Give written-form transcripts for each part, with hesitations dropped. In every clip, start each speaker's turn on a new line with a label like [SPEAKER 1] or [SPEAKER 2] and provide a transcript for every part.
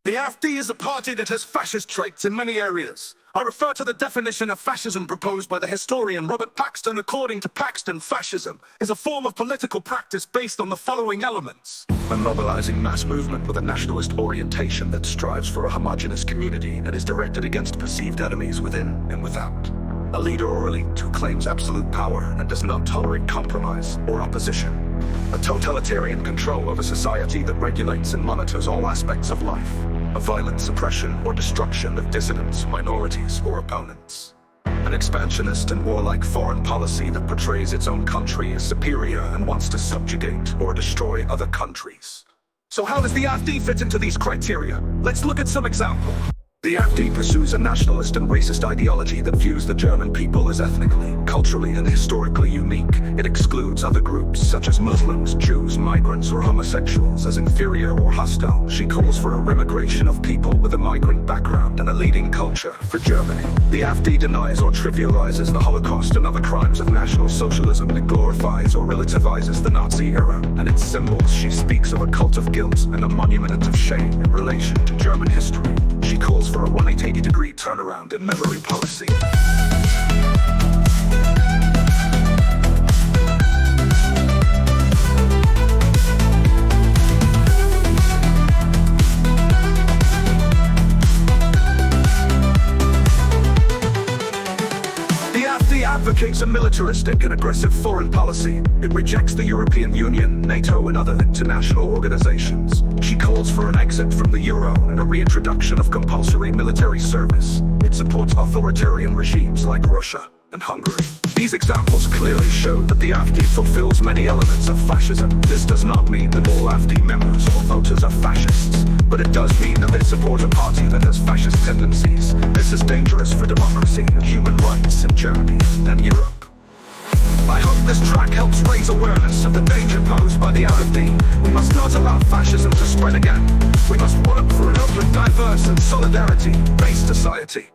[SPEAKER 1] The AfD is a party that has fascist traits in many areas. I refer to the definition of fascism proposed by the historian Robert Paxton. According to Paxton, fascism is a form of political practice based on the following elements: a mobilizing mass movement with a nationalist orientation that strives for a homogeneous community and is directed against perceived enemies within and without. A leader or elite who claims absolute power and does not tolerate compromise or opposition. A totalitarian control over society that regulates and monitors all aspects of life. A violent suppression or destruction of dissidents, minorities, or opponents. An expansionist and warlike foreign policy that portrays its own country as superior and wants to subjugate or destroy other countries. So how does the AfD fit into these criteria? Let's look at some examples. The AfD pursues a nationalist and racist ideology that views the German people as ethnically, culturally, and historically unique. It excludes other groups such as Muslims, Jews, migrants, or homosexuals as inferior or hostile. She calls for a remigration of people with a migrant background and a leading culture for Germany. The AfD denies or trivializes the Holocaust and other crimes of National Socialism. It glorifies or relativizes the Nazi era and its symbols. She speaks of a cult of guilt and a monument of shame in relation to German history. She calls for a 180-degree turnaround in memory policy. The AfD advocates a militaristic and aggressive foreign policy. It rejects the European Union, NATO, and other international organizations. She calls for an exit from the euro and a reintroduction of compulsory military service. It supports authoritarian regimes like Russia and Hungary. These examples clearly show that the AfD fulfills many elements of fascism. This does not mean that all AfD members or voters are fascists, but it does mean that they support a party that has fascist tendencies. This is dangerous for democracy and human rights in Germany and Europe. I hope this track helps raise awareness of the danger posed by the AfD. We must not allow fascism to spread again. We must work for an open, diverse, and solidarity-based society.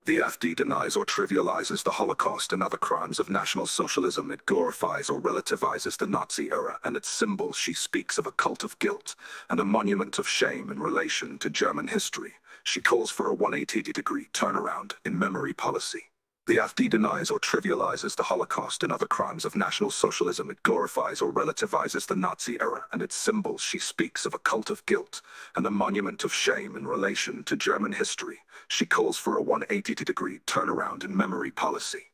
[SPEAKER 1] The AfD denies or trivializes the Holocaust and other crimes of National Socialism. It glorifies or relativizes the Nazi era and its symbols. She speaks of a cult of guilt and a monument of shame in relation to German history. She calls for a 180-degree turnaround in memory policy. The AfD denies or trivializes the Holocaust and other crimes of National Socialism. It glorifies or relativizes the Nazi era and its symbols. She speaks of a cult of guilt and a monument of shame in relation to German history. She calls for a 180-degree turnaround in memory policy.